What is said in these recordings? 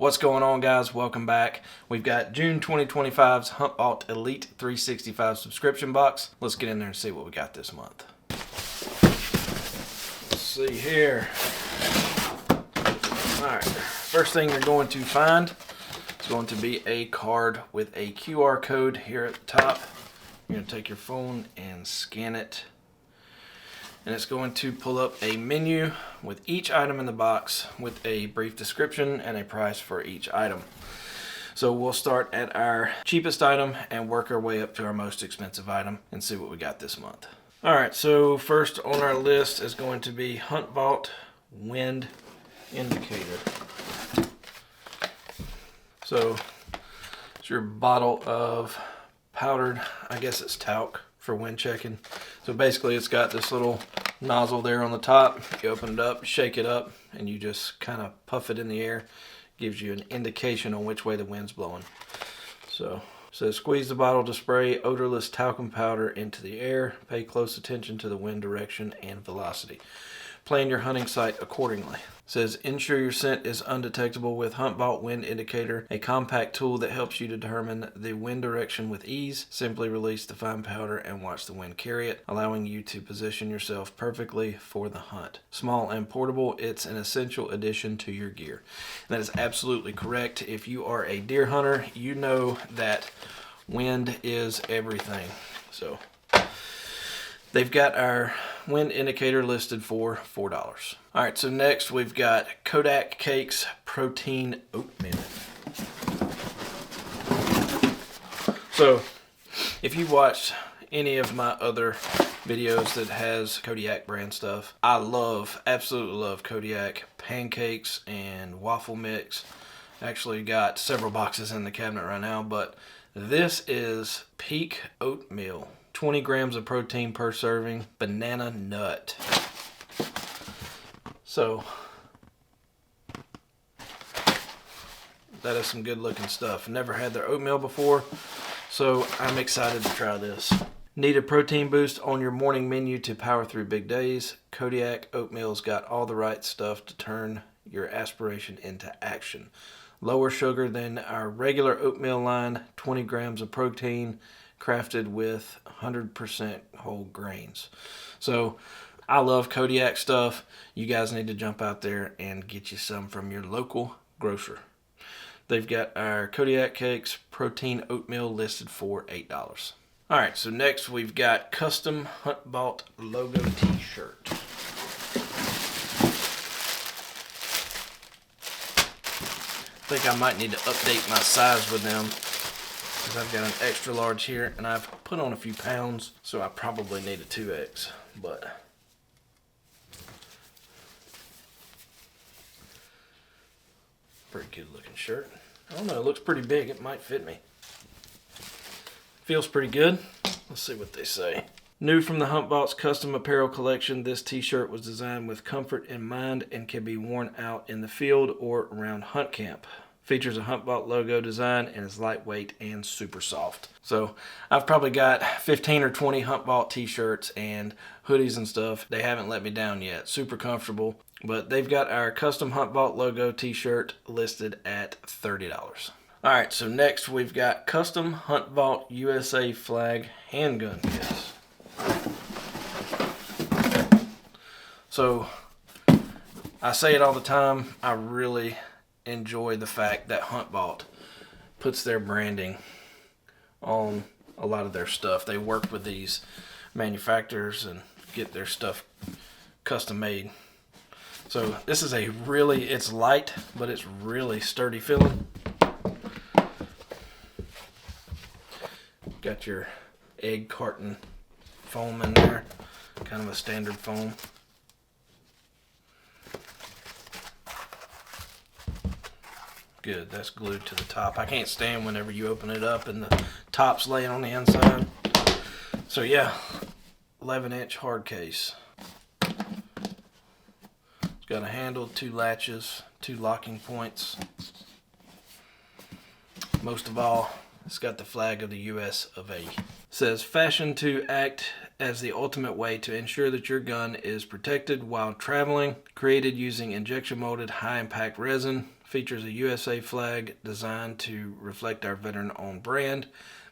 What's going on, guys? Welcome back. We've got June 2025's Huntvault Elite 365 subscription box. Let's get in there and see what we got this month. Let's see here. Alright, first thing you're going to find is going to be a card with a QR code here at the top. You're going to take your phone and scan it. And it's going to pull up a menu with each item in the box with a brief description and a price for each item. So we'll start at our cheapest item and work our way up to our most expensive item and see what we got this month. Alright, so first on our list is going to be Huntvault Wind Indicator. So it's your bottle of powdered, I guess it's talc for wind checking. So basically it's got this little nozzle there on the top. You open it up, shake it up, and you just kind of puff it in the air. Gives you an indication on which way the wind's blowing. So it says squeeze the bottle to spray odorless talcum powder into the air. Pay close attention to the wind direction and velocity. Plan your hunting site accordingly. It says ensure your scent is undetectable with Huntvault Wind Indicator, a compact tool that helps you determine the wind direction with ease. Simply release the fine powder and watch the wind carry it, allowing you to position yourself perfectly for the hunt. Small and portable, it's an essential addition to your gear. And that is absolutely correct. If you are a deer hunter, you know that wind is everything. So they've got our wind indicator listed for $4. Alright, so next we've got Kodak Cakes Protein Oatmeal. So if you've watched any of my other videos that has Kodiak brand stuff, I absolutely love Kodiak pancakes and waffle mix. Actually got several boxes in the cabinet right now, but this is peak oatmeal. 20 grams of protein per serving, banana nut. So that is some good looking stuff. Never had their oatmeal before, so I'm excited to try this. Need a protein boost on your morning menu to power through big days? Kodiak Oatmeal's got all the right stuff to turn your aspiration into action. Lower sugar than our regular oatmeal line, 20 grams of protein, crafted with 100% whole grains. So I love Kodiak stuff. You guys need to jump out there and get you some from your local grocer. They've got our Kodiak Cakes Protein Oatmeal listed for $8. Alright, so next we've got custom Huntvault logo t-shirt. I think I might need to update my size with them. I've got an extra large here and I've put on a few pounds, so I probably need a 2X, but pretty good looking shirt. I don't know, it looks pretty big. It might fit me. Feels pretty good. Let's see what they say. New from the Huntvault's custom apparel collection, this t-shirt was designed with comfort in mind and can be worn out in the field or around hunt camp. Features a Huntvault logo design and is lightweight and super soft. So I've probably got 15 or 20 Huntvault t-shirts and hoodies and stuff. They haven't let me down yet. Super comfortable. But they've got our custom Huntvault logo t-shirt listed at $30. Alright, so next we've got custom Huntvault USA flag handgun kits. So I say it all the time, I really enjoy the fact that Huntvault puts their branding on a lot of their stuff. They work with these manufacturers and get their stuff custom made. So this is it's light, but it's really sturdy feeling. Got your egg carton foam in there, kind of a standard foam. Good, that's glued to the top. I can't stand whenever you open it up and the top's laying on the inside. So yeah, 11-inch hard case. It's got a handle, 2 latches, 2 locking points. Most of all, it's got the flag of the US of A. It says fashioned to act as the ultimate way to ensure that your gun is protected while traveling, created using injection molded high impact resin Features a USA flag designed to reflect our veteran-owned brand,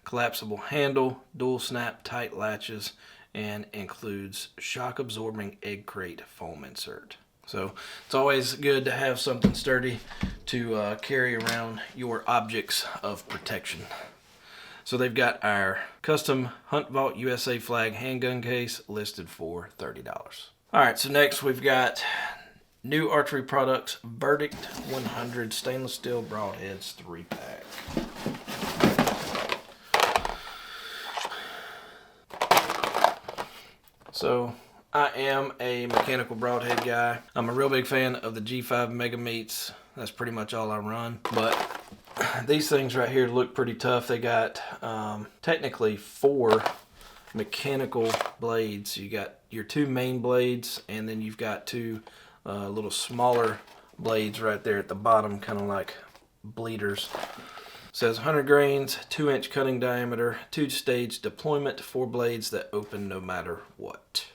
collapsible handle, dual snap tight latches, and includes shock-absorbing egg crate foam insert. So it's always good to have something sturdy to carry around your objects of protection. So they've got our custom Huntvault USA flag handgun case listed for $30. All right, so next we've got new archery products, Verdict 100 stainless steel Broadheads 3-pack. So I am a mechanical broadhead guy. I'm a real big fan of the G5 Mega Meats. That's pretty much all I run. But these things right here look pretty tough. They got technically 4 mechanical blades. You got your 2 main blades, and then you've got 2 little smaller blades right there at the bottom, kind of like bleeders. Says 100 grains, 2-inch cutting diameter, 2-stage deployment, 4 blades that open no matter what.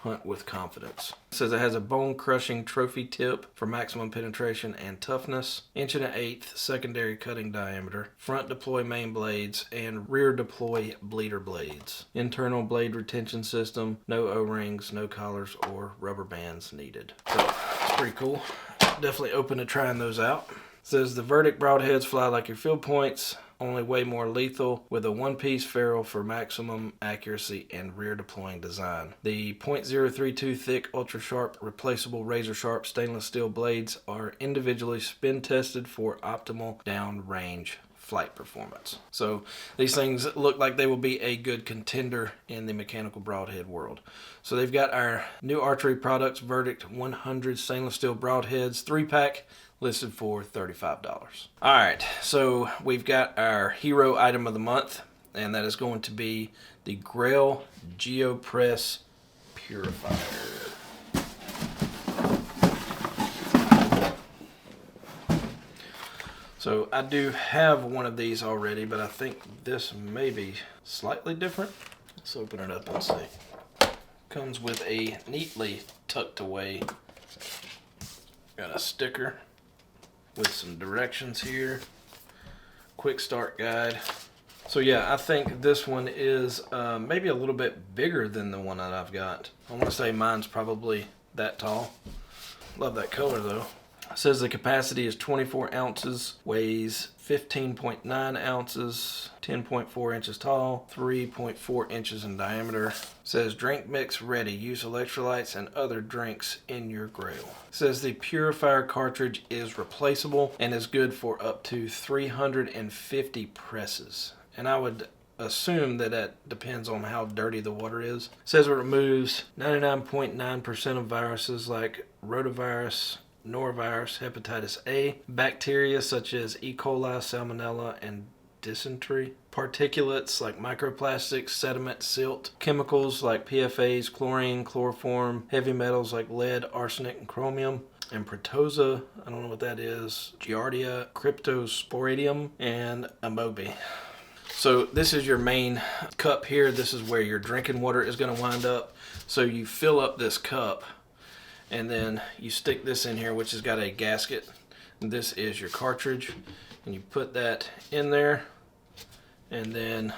Hunt with confidence. It says it has a bone-crushing trophy tip for maximum penetration and toughness, 1.1/8 secondary cutting diameter, front deploy main blades, and rear deploy bleeder blades. Internal blade retention system, no O-rings, no collars or rubber bands needed. So it's pretty cool. Definitely open to trying those out. It says the Verdict broadheads fly like your field points, only way more lethal, with a 1-piece ferrule for maximum accuracy and rear deploying design. The .032 thick, ultra sharp, replaceable razor sharp stainless steel blades are individually spin tested for optimal downrange flight performance. So these things look like they will be a good contender in the mechanical broadhead world. So they've got our new archery products, Verdict 100 stainless steel broadheads 3-pack, listed for $35. All right, so we've got our hero item of the month, and that is going to be the Grail Geopress Purifier. So I do have one of these already, but I think this may be slightly different. Let's open it up and see. Comes with a neatly tucked away, got a sticker with some directions here, quick start guide. So yeah, I think this one is maybe a little bit bigger than the one that I've got. I want to say mine's probably that tall. Love that color though. It says the capacity is 24 ounces, weighs 15.9 ounces, 10.4 inches tall, 3.4 inches in diameter. It says drink mix ready. Use electrolytes and other drinks in your Grail. It says the Purifier cartridge is replaceable and is good for up to 350 presses. And I would assume that that depends on how dirty the water is. It says it removes 99.9% of viruses like rotavirus, norovirus, hepatitis A, bacteria such as E. coli, salmonella, and dysentery, particulates like microplastics, sediment, silt, chemicals like PFAs, chlorine, chloroform, heavy metals like lead, arsenic, and chromium, and protozoa, I don't know what that is, Giardia, cryptosporidium, and amoeba. So this is your main cup here. This is where your drinking water is going to wind up. So you fill up this cup, and then you stick this in here, which has got a gasket. And this is your cartridge, and you put that in there, and then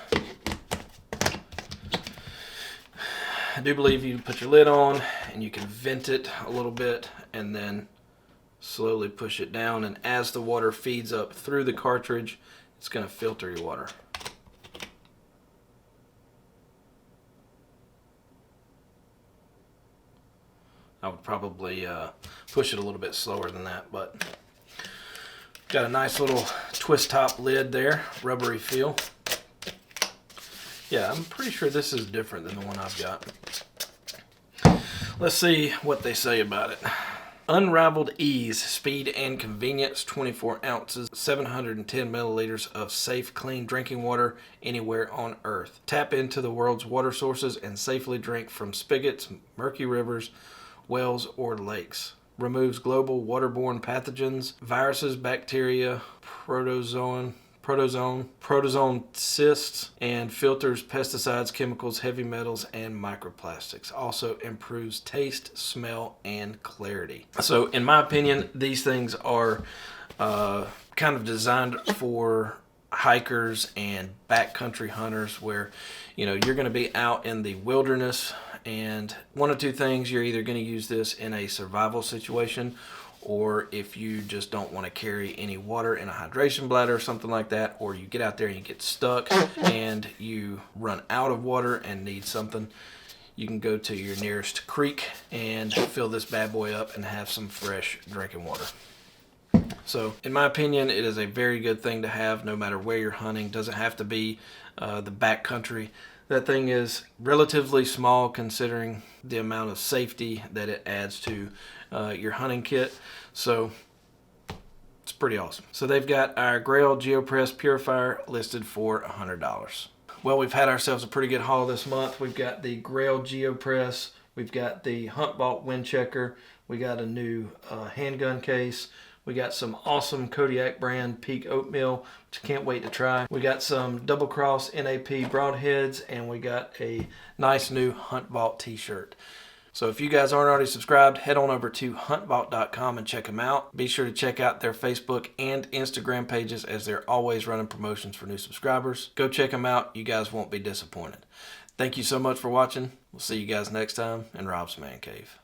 I do believe you put your lid on, and you can vent it a little bit, and then slowly push it down, and as the water feeds up through the cartridge, it's going to filter your water. I would probably push it a little bit slower than that, but got a nice little twist top lid there, rubbery feel. Yeah, I'm pretty sure this is different than the one I've got. Let's see what they say about it. Unrivaled ease, speed, and convenience, 24 ounces, 710 milliliters of safe, clean drinking water anywhere on Earth. Tap into the world's water sources and safely drink from spigots, murky rivers, wells, or lakes. Removes global waterborne pathogens, viruses, bacteria, protozoan cysts, and filters pesticides, chemicals, heavy metals, and microplastics. Also improves taste, smell, and clarity. So in my opinion, these things are kind of designed for hikers and backcountry hunters, where you're going to be out in the wilderness, and one of two things: you're either going to use this in a survival situation, or if you just don't want to carry any water in a hydration bladder or something like that, or you get out there and you get stuck and you run out of water and need something, you can go to your nearest creek and fill this bad boy up and have some fresh drinking water. So, in my opinion, it is a very good thing to have no matter where you're hunting. Doesn't have to be the backcountry. That thing is relatively small considering the amount of safety that it adds to your hunting kit. So, it's pretty awesome. So, they've got our Grail Geopress Purifier listed for $100. Well, we've had ourselves a pretty good haul this month. We've got the Grail Geopress. We've got the Huntvault wind checker. We got a new handgun case. We got some awesome Kodiak brand Peak Oatmeal, which I can't wait to try. We got some double cross NAP Broadheads, and we got a nice new Huntvault t-shirt. So if you guys aren't already subscribed, head on over to huntvault.com and check them out. Be sure to check out their Facebook and Instagram pages, as they're always running promotions for new subscribers. Go check them out. You guys won't be disappointed. Thank you so much for watching. We'll see you guys next time in Rob's Man Cave.